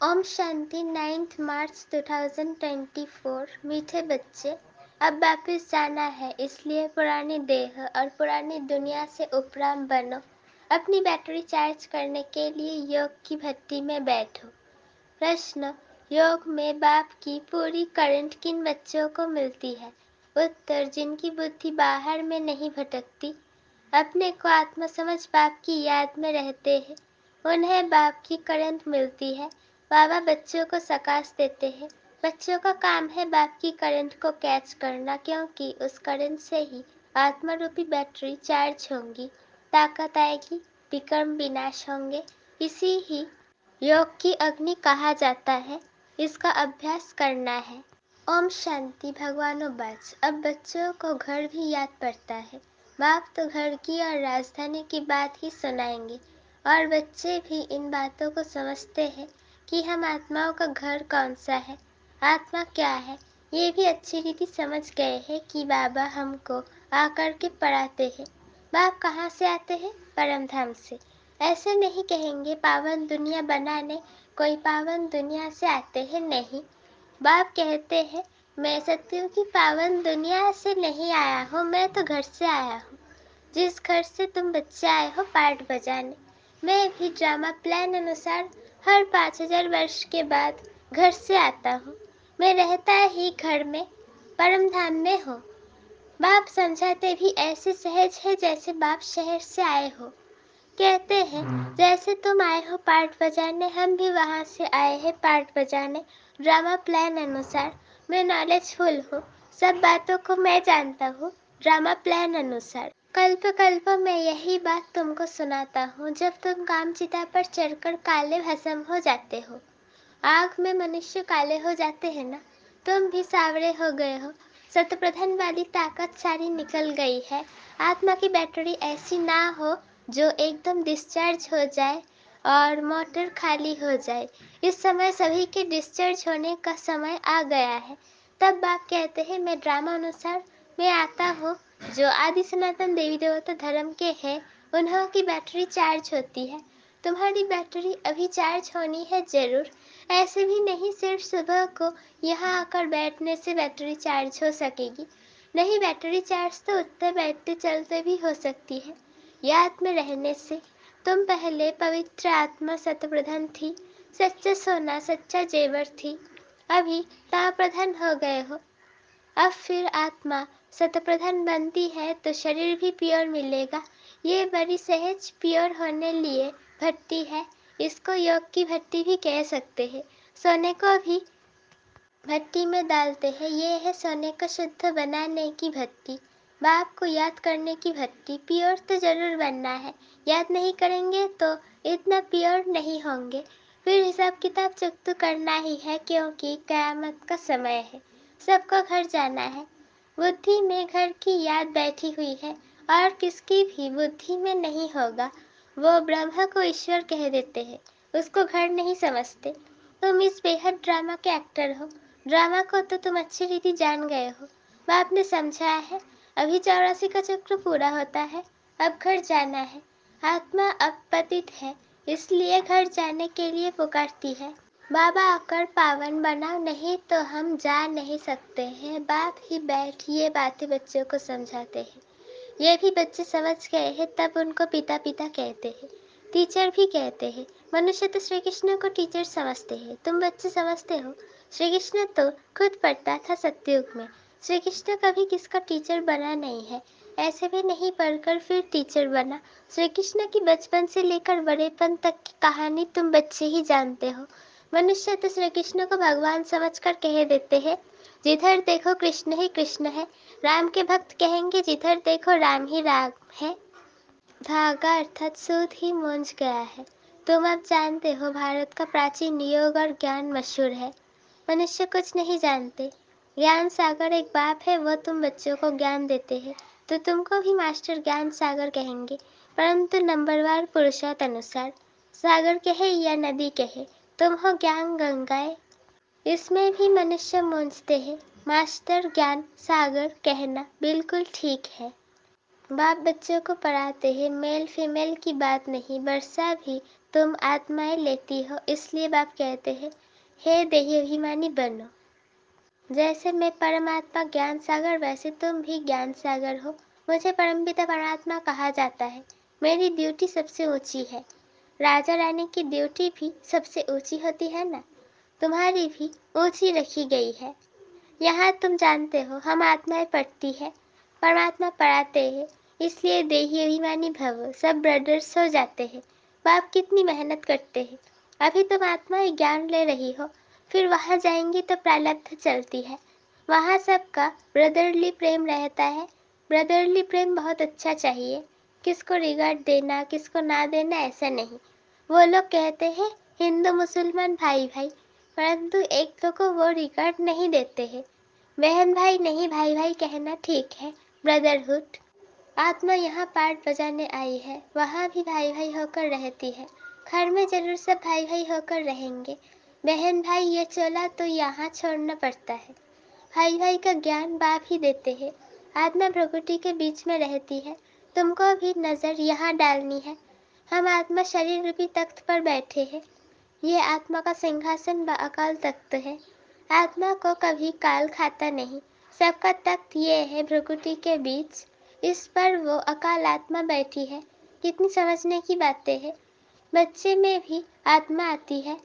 ओम शांति। 9 मार्च 2024। मीठे बच्चे, अब वापिस जाना है, इसलिए पुरानी देह और पुरानी दुनिया से उपराम बनो। अपनी बैटरी चार्ज करने के लिए योग की भट्टी में बैठो। प्रश्न: योग में बाप की पूरी करंट किन बच्चों को मिलती है? उत्तर: जिनकी बुद्धि बाहर में नहीं भटकती, अपने को आत्मा समझ बाप की याद में रहते हैं, उन्हें बाप की करंट मिलती है। बाबा बच्चों को सकाश देते हैं। बच्चों का काम है बाप की करंट को कैच करना, क्योंकि उस करंट से ही आत्मा रूपी बैटरी चार्ज होंगी, ताकत आएगी, विक्रम विनाश होंगे। इसी ही योग की अग्नि कहा जाता है। इसका अभ्यास करना है। ओम शांति। भगवानों बच, अब बच्चों को घर भी याद पड़ता है। बाप तो घर की और राजधानी की बात ही सुनाएंगे, और बच्चे भी इन बातों को समझते हैं कि हम आत्माओं का घर कौन सा है, आत्मा क्या है। ये भी अच्छी रीति समझ गए हैं कि बाबा हमको आकर के पढ़ाते हैं। बाप कहाँ से आते हैं? परम धाम से। ऐसे नहीं कहेंगे पावन दुनिया बनाने, कोई पावन दुनिया से आते हैं, नहीं। बाप कहते हैं, मैं सत्यों की पावन दुनिया से नहीं आया हूँ, मैं तो घर से आया हूँ। जिस घर से तुम बच्चे आए हो पाठ बजाने, मैं भी ड्रामा प्लान अनुसार हर 5000 वर्ष के बाद घर से आता हूँ। मैं रहता ही घर में, परम धाम में हूँ। बाप समझाते भी ऐसे सहज है जैसे बाप शहर से आए हो। कहते हैं, जैसे तुम आए हो पाठ बजाने, हम भी वहाँ से आए हैं पाठ बजाने। ड्रामा प्लान अनुसार मैं नॉलेजफुल हूँ, सब बातों को मैं जानता हूँ। ड्रामा प्लान अनुसार कल्प कल्प में यही बात तुमको सुनाता हूँ। जब तुम कामचिता पर चढ़कर काले भस्म हो जाते हो, आग में मनुष्य काले हो जाते हैं ना, तुम भी सावरे हो गए हो। शतप्रधान वाली ताकत सारी निकल गई है। आत्मा की बैटरी ऐसी ना हो जो एकदम डिस्चार्ज हो जाए और मोटर खाली हो जाए। इस समय सभी के डिस्चार्ज होने का समय आ गया है। तब बाप कहते हैं, मैं ड्रामा अनुसार मैं आता हूँ। जो आदि सनातन देवी देवता धर्म के हैं, उन्हों की बैटरी चार्ज होती है। तुम्हारी बैटरी अभी चार्ज होनी है जरूर। ऐसे भी नहीं सिर्फ सुबह को यहाँ आकर बैठने से बैटरी चार्ज हो सकेगी। नहीं, बैटरी चार्ज तो उठते बैठते चलते भी हो सकती है। याद में रहने से। तुम पहले पवित्र आत्मा शतप्रधान थी, सच्चा सोना सच्चा जेवर थी। अभी प्रधान हो गए हो। अब फिर आत्मा शतप्रधान बनती है तो शरीर भी प्योर मिलेगा। ये बड़ी सहज प्योर होने लिए भट्टी है। इसको योग की भट्टी भी कह सकते हैं। सोने को भी भट्टी में डालते हैं। ये है सोने को शुद्ध बनाने की भट्टी, बाप को याद करने की भट्टी। प्योर तो जरूर बनना है, याद नहीं करेंगे तो इतना प्योर नहीं होंगे। फिर हिसाब किताब चुकता करना ही है, क्योंकि कयामत का समय है, सबको घर जाना है। बुद्धि में घर की याद बैठी हुई है, और किसकी भी बुद्धि में नहीं होगा। वो ब्रह्म को ईश्वर कह देते हैं, उसको घर नहीं समझते। तुम इस बेहद ड्रामा के एक्टर हो। ड्रामा को तो तुम अच्छी रीति जान गए हो। बाप ने समझाया है, अभी 84 का चक्र पूरा होता है, अब घर जाना है। आत्मा अब पतित है, इसलिए घर जाने के लिए पुकारती है। बाबा आकर पावन बनाओ, नहीं तो हम जा नहीं सकते हैं। बाप ही बैठ ये बातें बच्चों को समझाते हैं। ये भी बच्चे समझ गए हैं, तब उनको पिता पिता कहते हैं, टीचर भी कहते हैं। मनुष्य तो श्री कृष्ण को टीचर समझते हैं, तुम बच्चे समझते हो श्री कृष्ण तो खुद पढ़ता था सत्युग में। श्री कृष्ण कभी किसका टीचर बना नहीं है, ऐसे भी नहीं पढ़कर फिर टीचर बना। श्री कृष्ण की बचपन से लेकर बड़ेपन तक की कहानी तुम बच्चे ही जानते हो। मनुष्य तो श्री कृष्ण को भगवान समझकर कह देते हैं, जिधर देखो कृष्ण ही कृष्ण है। राम के भक्त कहेंगे, जिधर देखो राम ही राम है। धागा अर्थात सूद ही मूंझ गया है। तुम अब जानते हो भारत का प्राचीन योग और ज्ञान मशहूर है। मनुष्य कुछ नहीं जानते। ज्ञान सागर एक बाप है, वो तुम बच्चों को ज्ञान देते हैं, तो तुमको भी मास्टर ज्ञान सागर कहेंगे, परंतु नंबरवार पुरुषार्थ अनुसार। सागर कहे या नदी कहे, तुम हो ज्ञान गंगाएं। इसमें भी मनुष्य मूंझते हैं। मास्टर ज्ञान सागर कहना बिल्कुल ठीक है। बाप बच्चों को पढ़ाते हैं, मेल फीमेल की बात नहीं। वर्षा भी तुम आत्माएं लेती हो, इसलिए बाप कहते हैं हे देही अभिमानी बनो। जैसे मैं परमात्मा ज्ञान सागर, वैसे तुम भी ज्ञान सागर हो। मुझे परमपिता परमात्मा कहा जाता है। मेरी ड्यूटी सबसे ऊंची है। राजा रानी की ड्यूटी भी सबसे ऊंची होती है ना, तुम्हारी भी ऊंची रखी गई है। यहाँ तुम जानते हो हम आत्माएं पढ़ती है, परमात्मा पढ़ाते हैं, इसलिए देही अभिमानी भव। सब ब्रदर्स हो जाते हैं। बाप कितनी मेहनत करते हैं। अभी तुम आत्माएं ज्ञान ले रही हो, फिर वहाँ जाएंगी तो प्रारब्ध चलती है। वहाँ सबका ब्रदरली प्रेम रहता है। ब्रदरली प्रेम बहुत अच्छा चाहिए। किसको रिगार्ड देना किसको ना देना ऐसा नहीं। वो लोग कहते हैं हिंदू मुसलमान भाई भाई, परंतु एक दो को वो रिगार्ड नहीं देते हैं। बहन भाई नहीं, भाई भाई कहना ठीक है, ब्रदरहुड। आत्मा यहाँ पार्ट बजाने आई है, वहाँ भी भाई भाई होकर रहती है। घर में जरूर सब भाई भाई होकर रहेंगे। बहन भाई ये चला तो यहाँ छोड़ना पड़ता है। भाई भाई का ज्ञान बाप ही देते हैं। आत्मा प्रकृति के बीच में रहती है। तुमको भी नजर यहाँ डालनी है। हम आत्मा शरीर रूपी तख्त पर बैठे हैं। ये आत्मा का सिंहासन व अकाल तख्त है। आत्मा को कभी काल खाता नहीं। सबका तख्त ये है प्रकृति के बीच, इस पर वो अकाल आत्मा बैठी है। कितनी समझने की बातें हैं। बच्चे में भी आत्मा आती है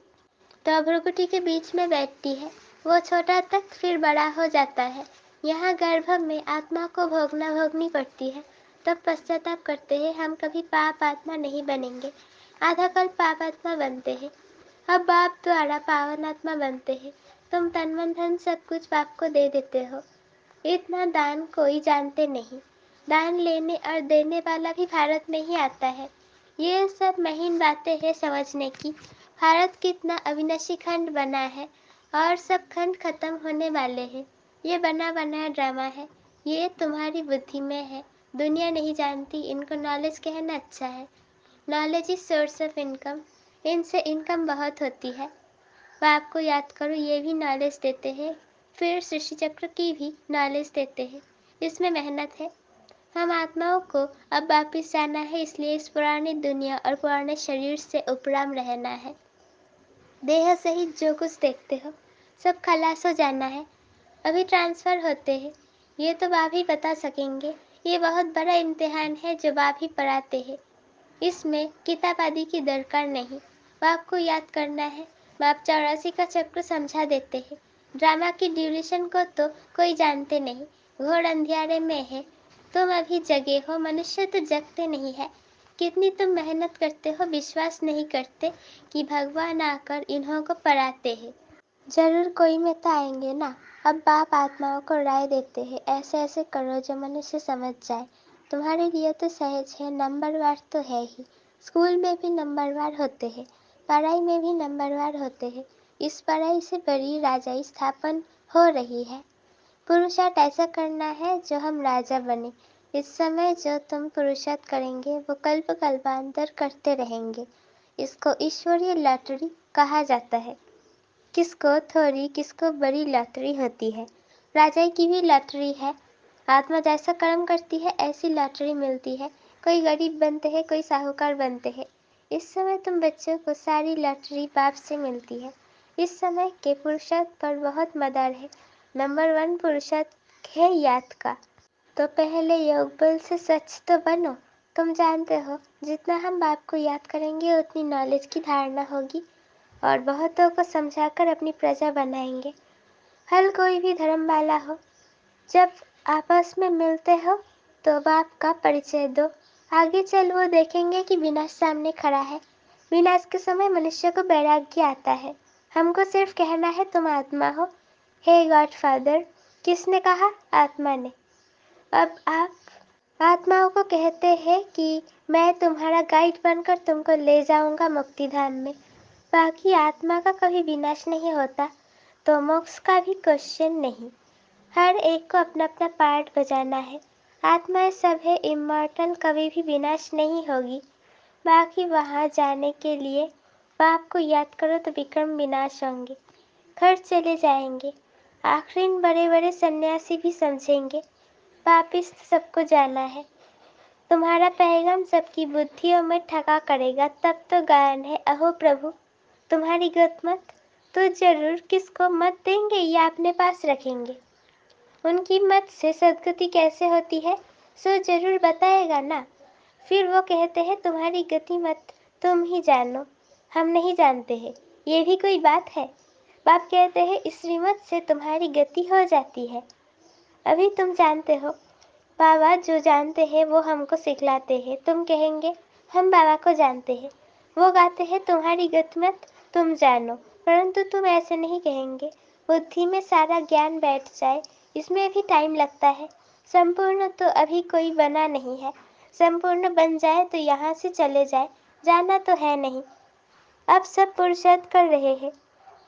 तो प्रकृति के बीच में बैठती है। वो छोटा तख्त फिर बड़ा हो जाता है। यहाँ गर्भ में आत्मा को भोगना भोगनी पड़ती है। तब पश्चाताप करते हैं हम कभी पाप आत्मा नहीं बनेंगे। आधा कल पाप आत्मा बनते हैं, अब बाप द्वारा पावन आत्मा बनते हैं। तुम तन मन धन सब कुछ बाप को दे देते हो। इतना दान कोई जानते नहीं। दान लेने और देने वाला भी भारत में ही आता है। ये सब महीन बातें हैं समझने की। भारत कितना अविनाशी खंड बना है और सब खंड खत्म होने वाले हैं। ये बना बनाया ड्रामा है। ये तुम्हारी बुद्धि में है, दुनिया नहीं जानती। इनको नॉलेज कहना अच्छा है। Knowledge is source of income. इनसे इनकम बहुत होती है। बाप को याद करो, ये भी नॉलेज देते हैं। फिर सृष्टि चक्र की भी नॉलेज देते हैं। इसमें मेहनत है। हम आत्माओं को अब वापिस जाना है, इसलिए इस पुरानी दुनिया और पुराने शरीर से उपराम रहना है। देह सहित जो कुछ देखते हो सब खलास हो जाना है। अभी ट्रांसफर होते हैं, ये तो बाप ही बता सकेंगे। ये बहुत बड़ा इम्तिहान है जो बाप ही पढ़ाते हैं। इसमें किताब आदि की दरकार नहीं। बाप को याद करना है। बाप 84 का चक्र समझा देते हैं। ड्रामा की ड्यूरेशन को तो कोई जानते नहीं, घोर अंधियारे में है। तुम अभी जगे हो, मनुष्य तो जगते नहीं है। कितनी तुम मेहनत करते हो, विश्वास नहीं करते कि भगवान आकर इन्हों को पढ़ाते हैं। जरूर कोई में तो आएंगे ना। अब बाप आत्माओं को राय देते हैं, ऐसे ऐसे करो जो मनुष्य समझ जाए। तुम्हारे लिए तो सहज है, नंबरवार तो है ही। स्कूल में भी नंबरवार होते हैं, पढ़ाई में भी नंबरवार होते हैं। इस पढ़ाई से बड़ी राजाई स्थापन हो रही है। पुरुषार्थ ऐसा करना है जो हम राजा बने। इस समय जो तुम पुरुषार्थ करेंगे वो कल्प कल्पांतर करते रहेंगे। इसको ईश्वरीय लॉटरी कहा जाता है। किसको थोड़ी किसको बड़ी लॉटरी होती है। राजा की भी लॉटरी है। आत्मा जैसा कर्म करती है ऐसी लॉटरी मिलती है। कोई गरीब बनते हैं, कोई साहूकार बनते हैं। इस समय तुम बच्चों को सारी लॉटरी बाप से मिलती है। इस समय के पुरुषार्थ पर बहुत मदार है। नंबर 1 पुरुषार्थ है याद का। तो पहले योग बल से सच तो बनो। तुम जानते हो जितना हम बाप को याद करेंगे उतनी नॉलेज की धारणा होगी और बहुतों को समझाकर अपनी प्रजा बनाएंगे। हल कोई भी धर्म वाला हो, जब आपस में मिलते हो तो बाप का परिचय दो। आगे चल वो देखेंगे कि विनाश सामने खड़ा है। विनाश के समय मनुष्य को वैराग्य आता है। हमको सिर्फ कहना है तुम आत्मा हो। हे गॉड फादर, किसने कहा? आत्मा ने। अब आप आत्माओं को कहते हैं कि मैं तुम्हारा गाइड बनकर तुमको ले जाऊंगा मुक्ति धाम में। बाकी आत्मा का कभी विनाश नहीं होता, तो मोक्ष का भी क्वेश्चन नहीं। हर एक को अपना अपना पार्ट बजाना है। आत्माएं सब है इमॉर्टल, कभी भी विनाश नहीं होगी। बाकी वहां जाने के लिए बाप को याद करो तो विक्रम विनाश होंगे, घर चले जाएंगे। आखिरी बड़े बड़े सन्यासी भी समझेंगे वापिस सबको जाना है। तुम्हारा पैगाम सबकी बुद्धियों में ठगा करेगा। तब तो गायन है, अहो प्रभु तुम्हारी गतमत। तो जरूर किसको मत देंगे या अपने पास रखेंगे। उनकी मत से सद्गति कैसे होती है सो जरूर बताएगा ना। फिर वो कहते हैं तुम्हारी गति मत तुम ही जानो, हम नहीं जानते हैं। ये भी कोई बात है। बाप कहते हैं इस श्रीमत से तुम्हारी गति हो जाती है। अभी तुम जानते हो, बाबा जो जानते हैं वो हमको सिखलाते हैं। तुम कहेंगे हम बाबा को जानते हैं। वो गाते हैं तुम्हारी गति मत तुम जानो, परंतु तुम ऐसे नहीं कहेंगे। बुद्धि में सारा ज्ञान बैठ जाए, इसमें भी टाइम लगता है। संपूर्ण तो अभी कोई बना नहीं है। संपूर्ण बन जाए तो यहाँ से चले जाए, जाना तो है नहीं। अब सब पुरुषार्थ कर रहे हैं।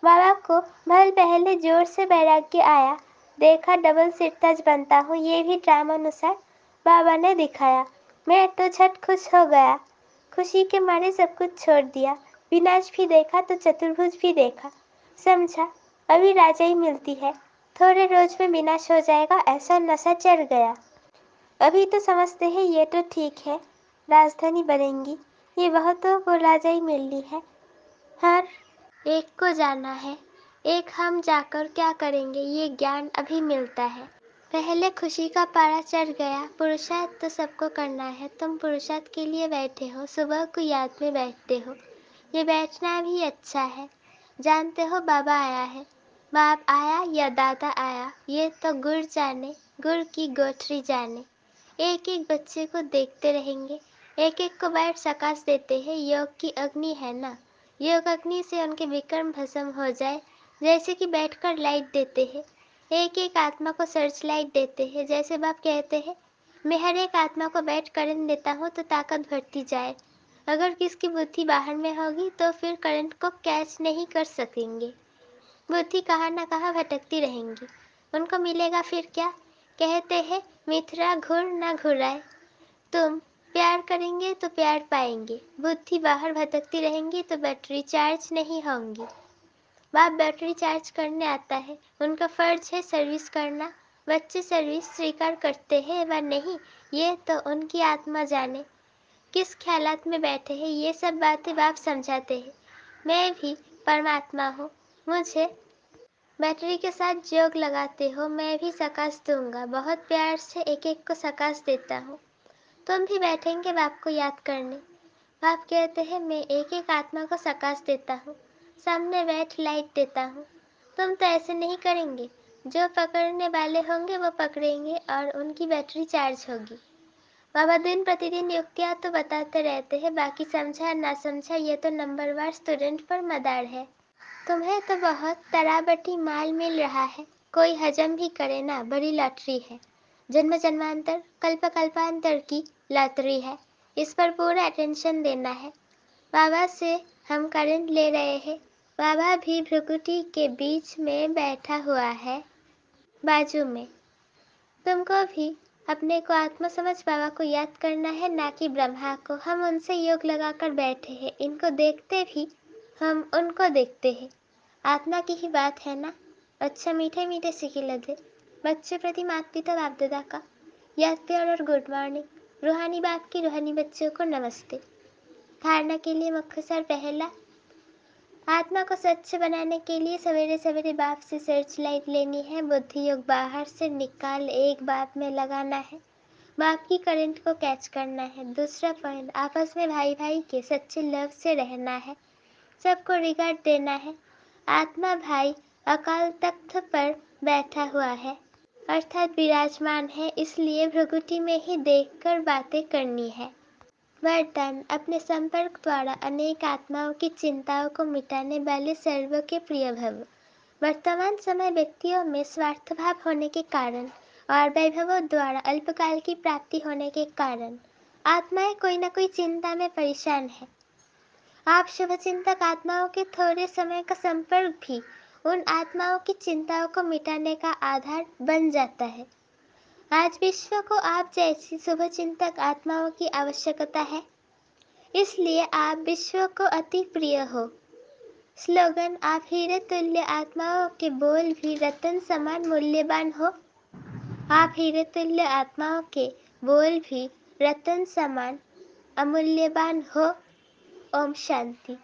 बाबा को भल पहले जोर से वैराग्य आया, देखा डबल सिरताज बनता हूँ, ये भी ड्रामानुसार बाबा ने दिखाया। मैं तो झट खुश हो गया, खुशी के मारे सब कुछ छोड़ दिया। विनाश भी देखा तो चतुर्भुज भी देखा, समझा अभी राजाई मिलती है, थोड़े रोज में विनाश हो जाएगा, ऐसा नशा चढ़ गया। अभी तो समझते हैं ये तो ठीक है, राजधानी बनेंगी, ये बहुतों को राजाई मिलनी है, हर एक को जाना है। एक हम जाकर क्या करेंगे ये ज्ञान अभी मिलता है। पहले खुशी का पारा चढ़ गया, पुरुषार्थ तो सबको करना है। तुम पुरुषार्थ के लिए बैठे हो, सुबह को याद में बैठते हो, ये बैठना भी अच्छा है। जानते हो बाबा आया है, बाप आया या दादा आया, ये तो गुड़ जाने, गुड़ की गोठरी जाने। एक एक बच्चे को देखते रहेंगे, एक एक को बैठ सकाश देते हैं। योग की अग्नि है ना, योग अग्नि से उनके विक्रम भस्म हो जाए, जैसे कि बैठकर लाइट देते हैं। एक एक आत्मा को सर्च लाइट देते हैं, जैसे बाप कहते हैं मैं हर एक आत्मा को बैठ करंट देता हूँ तो ताकत बढ़ती जाए। अगर किसकी बुद्धि बाहर में होगी तो फिर करंट को कैच नहीं कर सकेंगे, बुद्धि कहाँ न कहाँ भटकती रहेंगी। उनको मिलेगा फिर क्या, कहते हैं मिथुरा घुर न घुराए। तुम प्यार करेंगे तो प्यार पाएंगे, बुद्धि बाहर भटकती रहेंगी तो बैटरी चार्ज नहीं होंगी। बाप बैटरी चार्ज करने आता है, उनका फर्ज है सर्विस करना। बच्चे सर्विस स्वीकार करते हैं व नहीं, ये तो उनकी आत्मा जाने। किस ख्यालात में बैठे हैं ये सब बातें बाप समझाते हैं। मैं भी परमात्मा हूँ, मुझे बैटरी के साथ जोग लगाते हो, मैं भी सकाश दूंगा। बहुत प्यार से एक एक को सकाश देता हूँ। तुम भी बैठेंगे बाप को याद करने। बाप कहते हैं मैं एक एक आत्मा को सकाश देता हूँ, सामने बैठ लाइट देता हूँ। तुम तो ऐसे नहीं करेंगे, जो पकड़ने वाले होंगे वो पकड़ेंगे और उनकी बैटरी चार्ज होगी। बाबा दिन प्रतिदिन युक्तियाँ तो बताते रहते हैं, बाकी समझा ना समझा ये तो नंबरवार स्टूडेंट पर मदार है। तुम्हें तो बहुत तराबटी माल मिल रहा है, कोई हजम भी करे ना, बड़ी लॉटरी है। जन्म जन्मांतर कल्प कल्पांतर की लॉटरी है, इस पर पूरा अटेंशन देना है। बाबा से हम करंट ले रहे हैं, बाबा भी भ्रुकुटी के बीच में बैठा हुआ है, बाजू में। तुमको भी अपने को आत्मा समझ बाबा को याद करना है, ना कि ब्रह्मा को। हम उनसे योग लगाकर बैठे हैं, इनको देखते भी हम उनको देखते हैं। आत्मा की ही बात है ना। अच्छा मीठे मीठे सिके लगे बच्चे प्रति माता पिता बाप दादा का याद प्यार और गुड मॉर्निंग। रूहानी बाप की रूहानी बच्चों को नमस्ते। धारणा के लिए मुख्तसर पहला, आत्मा को स्वच्छ बनाने के लिए सवेरे सवेरे बाप से सर्च लाइट लेनी है। बुद्धि योग बाहर से निकाल एक बाप में लगाना है, बाप की करंट को कैच करना है। दूसरा पॉइंट, आपस में भाई भाई के सच्चे लव से रहना है, सबको रिगार्ड देना है। आत्मा भाई अकाल तख्त पर बैठा हुआ है, अर्थात विराजमान है, इसलिए भृगुटी में ही देखकर बातें करनी है। वरदान, अपने संपर्क द्वारा अनेक आत्माओं की चिंताओं को मिटाने वाले सर्व के प्रिय भव। वर्तमान समय व्यक्तियों में स्वार्थ भाव होने के कारण और वैभवों द्वारा अल्पकाल की प्राप्ति होने के कारण आत्माएं कोई न कोई चिंता में परेशान है। आप शुभचिंतक आत्माओं के थोड़े समय का संपर्क भी उन आत्माओं की चिंताओं को मिटाने का आधार बन जाता है। आज विश्व को आप जैसी शुभचिंतक आत्माओं की आवश्यकता है, इसलिए आप विश्व को अति प्रिय हो। स्लोगन, आप हीरे तुल्य आत्माओं के बोल भी रतन समान मूल्यवान हो। आप हीरे तुल्य आत्माओं के बोल भी रतन समान अमूल्यवान हो। ओम शांति।